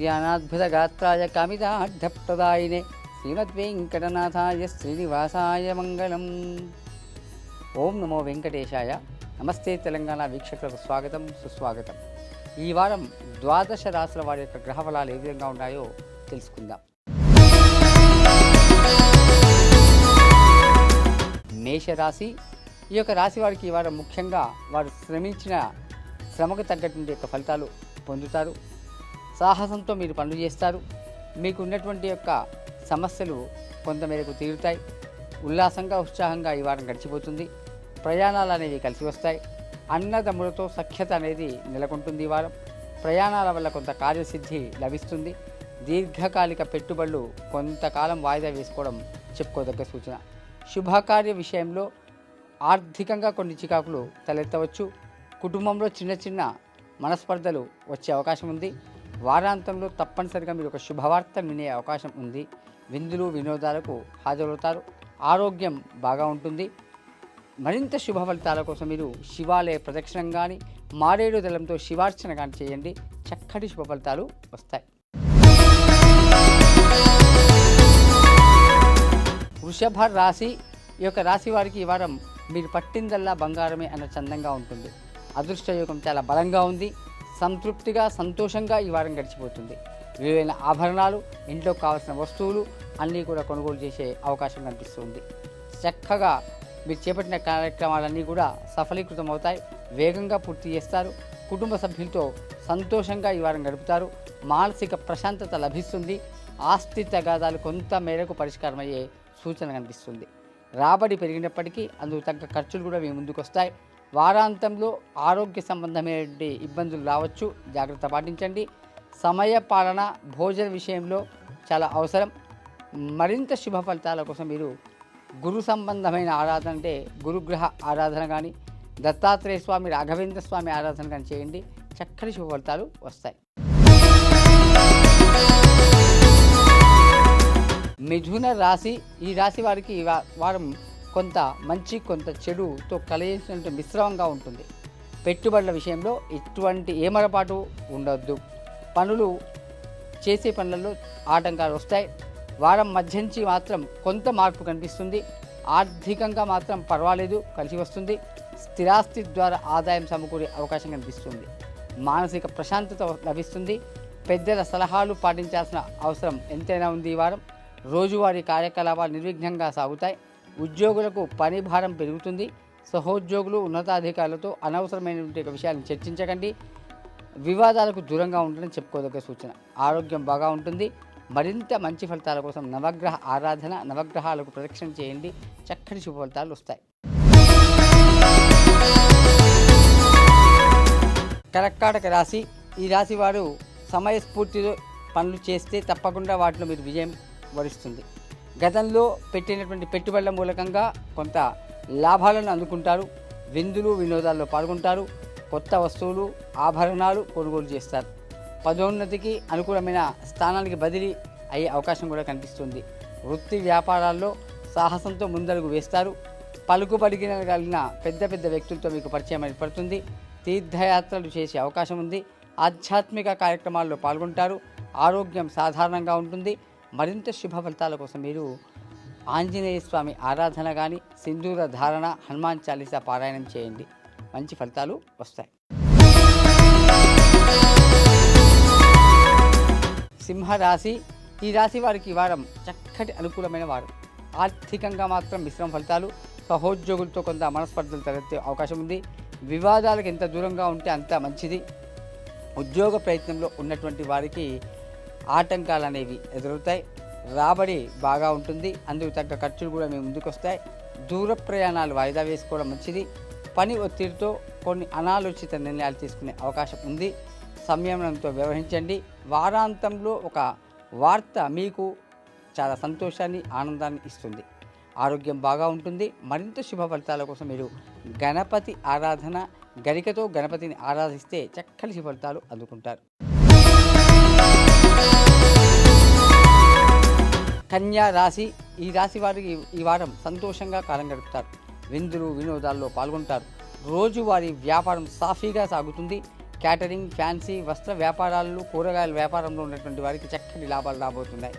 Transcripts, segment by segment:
కళ్యాణాద్భుతగాత్రాయ కామితార్థప్రదాయినే శ్రీమద్వేంకటనాథాయ శ్రీనివాసాయ మంగళం. ఓం నమో వెంకటేశాయ. నమస్తే తెలంగాణ వీక్షకులకు స్వాగతం, సుస్వాగతం. ఈ వారం ద్వాదశ రాశుల వారి యొక్క గ్రహ ఫలాలు ఏ విధంగా ఉన్నాయో తెలుసుకుందాం. మేషరాశి. ఈ యొక్క రాశి వారికి ఈ వారం ముఖ్యంగా వారు శ్రమించిన శ్రమకు తగ్గటువంటి యొక్క ఫలితాలు పొందుతారు. సాహసంతో మీరు పనులు చేస్తారు. మీకు ఉన్నటువంటి యొక్క సమస్యలు కొంతమేరకు తీరుతాయి. ఉల్లాసంగా ఉత్సాహంగా ఈ వారం గడిచిపోతుంది. ప్రయాణాలు అనేవి కలిసి వస్తాయి. అన్నదమ్ములతో సఖ్యత అనేది నెలకొంటుంది. ఈ వారం ప్రయాణాల వల్ల కొంత కార్యసిద్ధి లభిస్తుంది. దీర్ఘకాలిక పెట్టుబడులు కొంతకాలం వాయిదా వేసుకోవడం చెప్పుకోదగ్గ సూచన. శుభకార్య విషయంలో ఆర్థికంగా కొన్ని చికాకులు తలెత్తవచ్చు. కుటుంబంలో చిన్న చిన్న మనస్పర్ధలు వచ్చే అవకాశం ఉంది. వారాంతంలో తప్పనిసరిగా మీరు ఒక శుభవార్త వినే అవకాశం ఉంది. విందులు వినోదాలకు హాజరవుతారు. ఆరోగ్యం బాగా ఉంటుంది. మరింత శుభ ఫలితాల కోసం మీరు శివాలయ ప్రదక్షిణం కానీ మారేడు దళంతో శివార్చన కానీ చేయండి. చక్కటి శుభ ఫలితాలు వస్తాయి. వృషభ రాశి. ఈ యొక్క రాశి వారికి ఈ వారం మీరు పట్టిందల్లా బంగారమే అన్న చందంగా ఉంటుంది. అదృష్టయోగం చాలా బలంగా ఉంది. సంతృప్తిగా సంతోషంగా ఈ వారం గడిచిపోతుంది. విలువైన ఆభరణాలు, ఇంట్లో కావాల్సిన వస్తువులు అన్నీ కూడా కొనుగోలు చేసే అవకాశం కనిపిస్తుంది. చక్కగా మీరు చేపట్టిన కార్యక్రమాలన్నీ కూడా సఫలీకృతం అవుతాయి. వేగంగా పూర్తి చేస్తారు. కుటుంబ సభ్యులతో సంతోషంగా ఈ వారం గడుపుతారు. మానసిక ప్రశాంతత లభిస్తుంది. ఆస్తి తగాదాలు కొంత మేరకు పరిష్కారం అయ్యే సూచన కనిపిస్తుంది. రాబడి పెరిగినప్పటికీ అందుకు తగ్గ ఖర్చులు కూడా మీ ముందుకు వస్తాయి. వారాంతంలో ఆరోగ్య సంబంధమైన ఇబ్బందులు రావచ్చు. జాగ్రత్త పాటించండి. సమయ పాలన భోజన విషయంలో చాలా అవసరం. మరింత శుభ ఫలితాల కోసం మీరు గురు సంబంధమైన ఆరాధన అంటే గురుగ్రహ ఆరాధన కానీ దత్తాత్రేయ స్వామి, రాఘవేంద్ర స్వామి ఆరాధన కానీ చేయండి. చక్కటి శుభ ఫలితాలు వస్తాయి. మిథున రాశి. ఈ రాశి వారికి వారం కొంత మంచి కొంత చెడుతో కలిసినటువంటి మిశ్రమంగా ఉంటుంది. పెట్టుబడుల విషయంలో ఎటువంటి ఏమరపాటు ఉండొద్దు. పనులు చేసే పనులలో ఆటంకాలు వస్తాయి. వారం మధ్య నుంచి మాత్రం కొంత మార్పు కనిపిస్తుంది. ఆర్థికంగా మాత్రం పర్వాలేదు, కలిసి వస్తుంది. స్థిరాస్తి ద్వారా ఆదాయం సమకూరే అవకాశం కనిపిస్తుంది. మానసిక ప్రశాంతత లభిస్తుంది. పెద్దల సలహాలు పాటించాల్సిన అవసరం ఎంతైనా ఉంది. ఈ వారం రోజువారీ కార్యకలాపాలు నిర్విఘ్నంగా సాగుతాయి. ఉద్యోగులకు పని భారం పెరుగుతుంది. సహోద్యోగులు, ఉన్నతాధికారులతో అనవసరమైనటువంటి విషయాలను చర్చించకండి. వివాదాలకు దూరంగా ఉండడం చెప్పుకోదగ్గ సూచన. ఆరోగ్యం బాగా ఉంటుంది. మరింత మంచి ఫలితాల కోసం నవగ్రహ ఆరాధన, నవగ్రహాలకు ప్రదక్షిణ చేయండి. చక్కటి శుభ ఫలితాలు వస్తాయి. కర్కాటక రాశి. ఈ రాశి వారు సమయస్ఫూర్తితో పనులు చేస్తే తప్పకుండా వాటిలో మీరు విజయం వరిస్తుంది. గతంలో పెట్టినటువంటి పెట్టుబడుల మూలకంగా కొంత లాభాలను అందుకుంటారు. విందులు వినోదాల్లో పాల్గొంటారు. కొత్త వస్తువులు, ఆభరణాలు కొనుగోలు చేస్తారు. పదోన్నతికి అనుకూలమైన స్థానానికి బదిలీ అయ్యే అవకాశం కూడా కనిపిస్తుంది. వృత్తి వ్యాపారాల్లో సాహసంతో ముందడుగు వేస్తారు. కలిగిన పెద్ద పెద్ద వ్యక్తులతో మీకు పరిచయం ఏర్పడుతుంది. తీర్థయాత్రలు చేసే అవకాశం ఉంది. ఆధ్యాత్మిక కార్యక్రమాల్లో పాల్గొంటారు. ఆరోగ్యం సాధారణంగా ఉంటుంది. మరింత శుభ ఫలితాల కోసం మీరు ఆంజనేయ స్వామి ఆరాధన కానీ సింధూర ధారణ, హనుమాన్ చాలీసా పారాయణం చేయండి. మంచి ఫలితాలు వస్తాయి. సింహరాశి. ఈ రాశి వారికి ఈ వారం చక్కటి అనుకూలమైన వారం. ఆర్థికంగా మాత్రం మిశ్రమ ఫలితాలు. సహోద్యోగులతో కొంత మనస్పర్ధలు తలెత్తే అవకాశం ఉంది. వివాదాలకు ఎంత దూరంగా ఉంటే అంత మంచిది. ఉద్యోగ ప్రయత్నంలో ఉన్నటువంటి వారికి ఆటంకాలు అనేవి ఎదురవుతాయి. రాబడి బాగా ఉంటుంది. అందుకు తగ్గ ఖర్చులు కూడా మీ ముందుకు వస్తాయి. దూర ప్రయాణాలు వాయిదా వేసుకోవడం మంచిది. పని ఒత్తిడితో కొన్ని అనాలోచిత నిర్ణయాలు తీసుకునే అవకాశం ఉంది. సంయమనంతో వ్యవహరించండి. వారాంతంలో ఒక వార్త మీకు చాలా సంతోషాన్ని, ఆనందాన్ని ఇస్తుంది. ఆరోగ్యం బాగా ఉంటుంది. మరింత శుభ ఫలితాల కోసం మీరు గణపతి ఆరాధన, గరికతో గణపతిని ఆరాధిస్తే చక్కటి శుభ ఫలితాలు అందుకుంటారు. కన్యా రాశి. ఈ రాశి వారికి ఈ వారం సంతోషంగా కాలం గడుపుతారు. విందులు వినోదాల్లో పాల్గొంటారు. రోజువారీ వ్యాపారం సాఫీగా సాగుతుంది. క్యాటరింగ్, ఫ్యాన్సీ వస్త్ర వ్యాపారాలు, కూరగాయల వ్యాపారంలో ఉన్నటువంటి వారికి చక్కటి లాభాలు రాబోతున్నాయి.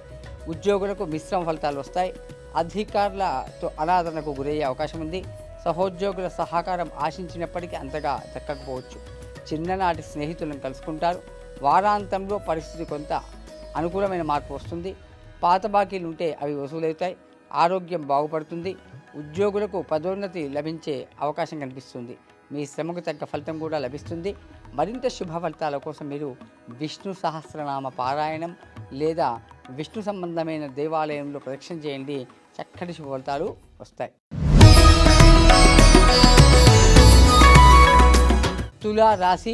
ఉద్యోగులకు మిశ్రమ ఫలితాలు వస్తాయి. అధికారులతో అనాదరణకు గురయ్యే అవకాశం ఉంది. సహోద్యోగుల సహకారం ఆశించినప్పటికీ అంతగా దక్కకపోవచ్చు. చిన్ననాటి స్నేహితులను కలుసుకుంటారు. వారాంతంలో పరిస్థితి కొంత అనుకూలమైన మార్పు వస్తుంది. పాత బాకీలు ఉంటే అవి వసూలవుతాయి. ఆరోగ్యం బాగుపడుతుంది. ఉద్యోగులకు పదోన్నతి లభించే అవకాశం కనిపిస్తుంది. మీ శ్రమకు తగ్గ ఫలితం కూడా లభిస్తుంది. మరింత శుభ ఫలితాల కోసం మీరు విష్ణు సహస్రనామ పారాయణం లేదా విష్ణు సంబంధమైన దేవాలయంలో ప్రదక్షిణ చేయండి. చక్కటి శుభ ఫలితాలు వస్తాయి. తులా రాశి,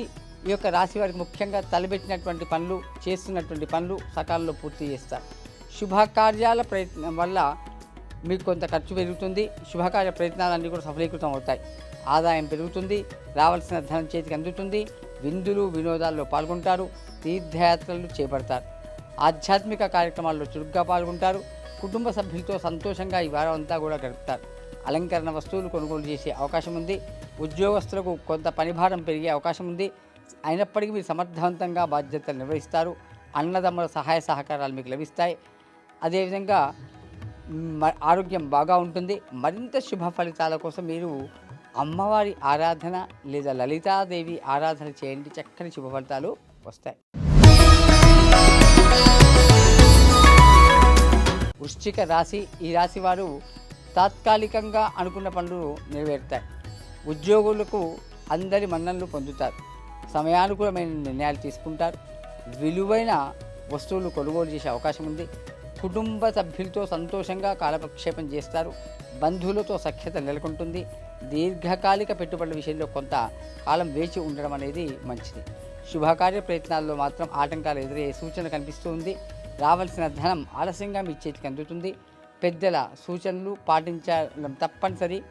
ఈ యొక్క రాశి వారికి ముఖ్యంగా తలబెట్టినటువంటి పనులు, చేస్తున్నటువంటి పనులు సకాలంలో పూర్తి చేస్తారు. శుభకార్యాల ప్రయత్నం వల్ల మీకు కొంత ఖర్చు పెరుగుతుంది. శుభకార్య ప్రయత్నాలన్నీ కూడా సఫలీకృతం అవుతాయి. ఆదాయం పెరుగుతుంది. రావాల్సిన ధనం చేతికి అందుతుంది. విందులు వినోదాల్లో పాల్గొంటారు. తీర్థయాత్రలు చేపడతారు. ఆధ్యాత్మిక కార్యక్రమాల్లో చురుగ్గా పాల్గొంటారు. కుటుంబ సభ్యులతో సంతోషంగా ఈ వారం అంతా కూడా గడుపుతారు. అలంకరణ వస్తువులు కొనుగోలు చేసే అవకాశం ఉంది. ఉద్యోగస్తులకు కొంత పనిభారం పెరిగే అవకాశం ఉంది. అయినప్పటికీ మీరు సమర్థవంతంగా బాధ్యతలు నిర్వహిస్తారు. అన్నదమ్ముల సహాయ సహకారాలు మీకు లభిస్తాయి. అదేవిధంగా ఆరోగ్యం బాగా ఉంటుంది. మరింత శుభ ఫలితాల కోసం మీరు అమ్మవారి ఆరాధన లేదా లలితాదేవి ఆరాధన చేయండి. చక్కని శుభ ఫలితాలు వస్తాయి. వృశ్చిక రాశి, ఈ రాశి వారు తాత్కాలికంగా అనుకున్న పనులు నెరవేరుతాయి. ఉద్యోగులకు అందరి మన్ననలు పొందుతారు. సమయానుకూలమైన నిర్ణయాలు తీసుకుంటారు. విలువైన వస్తువులు కొనుగోలు చేసే అవకాశం ఉంది. కుటుంబ సభ్యులతో సంతోషంగా కాలక్షేపం చేస్తారు. బంధువులతో సఖ్యత నెలకొంటుంది. దీర్ఘకాలిక పెట్టుబడుల విషయంలో కొంత కాలం వేచి ఉండడం అనేది మంచిది. శుభకార్య ప్రయత్నాల్లో మాత్రం ఆటంకాలు ఎదురయ్యే సూచన కనిపిస్తూ ఉంది. రావాల్సిన ధనం ఆలస్యంగా మీ చేతికి అందుతుంది. పెద్దల సూచనలు పాటించడం తప్పనిసరి.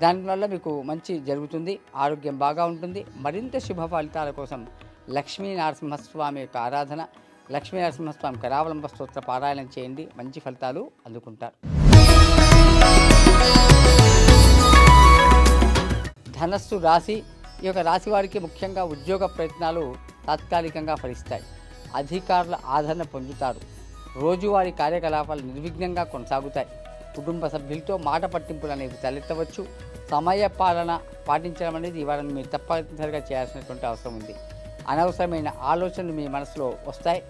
దానివల్ల మీకు మంచి జరుగుతుంది. ఆరోగ్యం బాగా ఉంటుంది. మరింత శుభ ఫలితాల కోసం లక్ష్మీ నరసింహస్వామి యొక్క ఆరాధన, లక్ష్మీ నరసింహస్వామి కరావలంబ స్తోత్ర పారాయణం చేయండి. మంచి ఫలితాలు అందుకుంటారు. ధనస్సు రాశి, ఈ యొక్క రాశి వారికి ముఖ్యంగా ఉద్యోగ ప్రయత్నాలు తాత్కాలికంగా ఫలిస్తాయి. అధికారుల ఆదరణ పొందుతారు. రోజువారీ కార్యకలాపాలు నిర్విఘ్నంగా కొనసాగుతాయి. కుటుంబ సభ్యులతో మాట పట్టింపులు అనేవి తలెత్తవచ్చు. సమయ పాలన పాటించడం అనేది ఈ వారం మీరు తప్పనిసరిగా చేయాల్సినటువంటి అవసరం ఉంది. అనవసరమైన ఆలోచనలు మీ మనసులో వస్తాయి.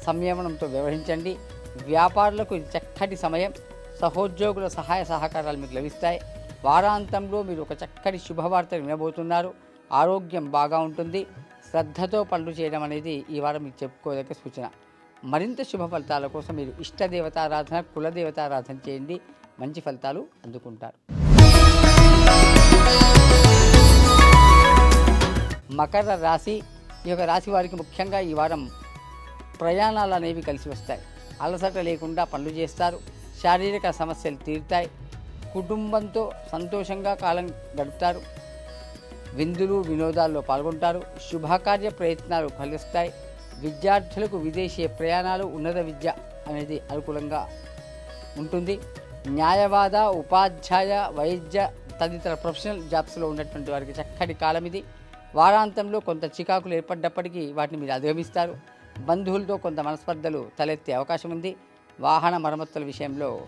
సంయమనంతో వ్యవహరించండి. వ్యాపారులకు ఇది చక్కటి సమయం. సహోద్యోగుల సహాయ సహకారాలు మీకు లభిస్తాయి. వారాంతంలో మీరు ఒక చక్కటి శుభవార్త వినబోతున్నారు. ఆరోగ్యం బాగా ఉంటుంది. శ్రద్ధతో పనులు చేయడం అనేది ఈ వారం మీకు చెప్పుకోదగ్గ సూచన. మరింత శుభ ఫలితాల కోసం మీరు ఇష్టదేవతారాధన, కులదేవతారాధన చేయండి. మంచి ఫలితాలు అందుకుంటారు. మకర రాశి, ఈ యొక్క రాశి వారికి ముఖ్యంగా ఈ వారం ప్రయాణాలు అనేవి కలిసి వస్తాయి. అలసట లేకుండా పనులు చేస్తారు. శారీరక సమస్యలు తీరుతాయి. కుటుంబంతో సంతోషంగా కాలం గడుపుతారు. విందులు వినోదాల్లో పాల్గొంటారు. శుభకార్య ప్రయత్నాలు ఫలిస్తాయి. విద్యార్థులకు విదేశీ ప్రయాణాలు, ఉన్నత విద్య అనేది అనుకూలంగా ఉంటుంది. న్యాయవాద, ఉపాధ్యాయ, వైద్య తదితర ప్రొఫెషనల్ జాబ్స్లో ఉన్నటువంటి వారికి చక్కటి కాలం ఇది. వారాంతంలో కొంత చికాకులు ఏర్పడ్డప్పటికీ వాటిని మీరు అధిగమిస్తారు. బంధువులతో కొంత మనస్పర్ధలు తలెత్తే అవకాశం ఉంది. వాహన మరమ్మతుల విషయంలో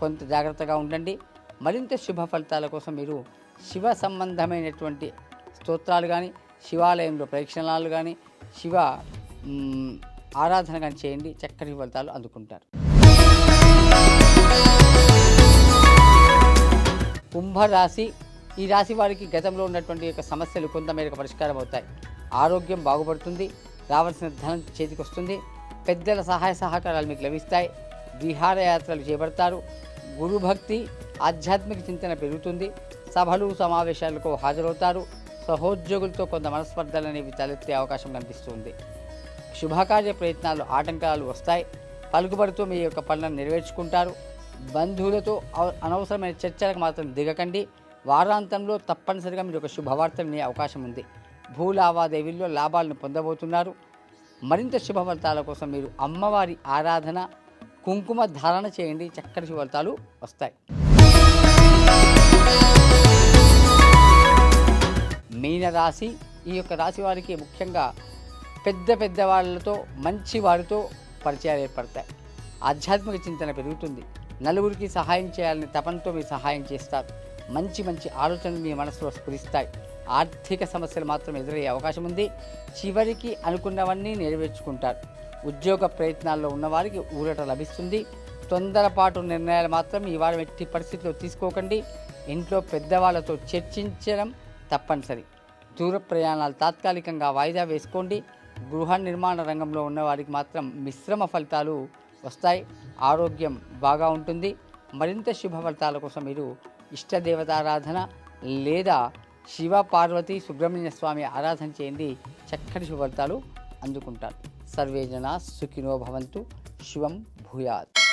కొంత జాగ్రత్తగా ఉండండి. మరింత శుభ ఫలితాల కోసం మీరు శివ సంబంధమైనటువంటి స్తోత్రాలు కానీ, శివాలయంలో ప్రదక్షిణాలు కానీ, శివ ఆరాధన కానీ చేయండి. చక్కటి ఫలితాలు అందుకుంటారు. కుంభరాశి, ఈ రాశి వారికి గతంలో ఉన్నటువంటి యొక్క సమస్యలు కొంతమేరకు పరిష్కారం అవుతాయి. ఆరోగ్యం బాగుపడుతుంది. రావాల్సిన ధనం చేతికి వస్తుంది. పెద్దల సహాయ సహకారాలు మీకు లభిస్తాయి. విహారయాత్రలు చేపడతారు. గురుభక్తి, ఆధ్యాత్మిక చింతన పెరుగుతుంది. సభలు సమావేశాలకు హాజరవుతారు. సహోద్యోగులతో కొంత మనస్పర్ధలు అనేవి తలెత్తే అవకాశం కనిపిస్తుంది. శుభకార్య ప్రయత్నాలు ఆటంకాలు వస్తాయి. పలుకుబడితో మీ యొక్క పనులను నెరవేర్చుకుంటారు. బంధువులతో అనవసరమైన చర్చలకు మాత్రం దిగకండి. వారాంతంలో తప్పనిసరిగా మీరు ఒక శుభవార్త వినే అవకాశం ఉంది. భూ లావాదేవీల్లో లాభాలను పొందబోతున్నారు. మరింత శుభ ఫలితాల కోసం మీరు అమ్మవారి ఆరాధన, కుంకుమ ధారణ చేయండి. చక్కటి శుభ ఫలితాలు వస్తాయి. మీనరాశి, ఈ యొక్క రాశి వారికి ముఖ్యంగా పెద్ద పెద్ద వాళ్ళతో మంచి వారితో పరిచయాలు ఏర్పడతాయి. ఆధ్యాత్మిక చింతన పెరుగుతుంది. నలుగురికి సహాయం చేయాలని తపనతో మీరు సహాయం చేస్తారు. మంచి మంచి ఆలోచనలు మీ మనసులో స్ఫురిస్తాయి. ఆర్థిక సమస్యలు మాత్రం ఎదురయ్యే అవకాశం ఉంది. చివరికి అనుకున్నవన్నీ నెరవేర్చుకుంటారు. ఉద్యోగ ప్రయత్నాల్లో ఉన్నవారికి ఊరట లభిస్తుంది. తొందరపాటు నిర్ణయాలు మాత్రం ఈ వారం ఎట్టి పరిస్థితుల్లో తీసుకోకండి. ఇంట్లో పెద్దవాళ్ళతో చర్చించడం తప్పనిసరి. దూర ప్రయాణాలు తాత్కాలికంగా వాయిదా వేసుకోండి. గృహ నిర్మాణ రంగంలో ఉన్నవారికి మాత్రం మిశ్రమ ఫలితాలు వస్తాయి. ఆరోగ్యం బాగా ఉంటుంది. మరింత శుభ ఫలితాల కోసం మీరు ఇష్టదేవతారాధన లేదా శివ పార్వతి సుబ్రహ్మణ్య స్వామి ఆరాధన చేయండి. చక్కటి శుభ ఫలితాలు అందుకుంటారు. సర్వే జనా సుఖినో భవంతు. శుభం భూయాత్.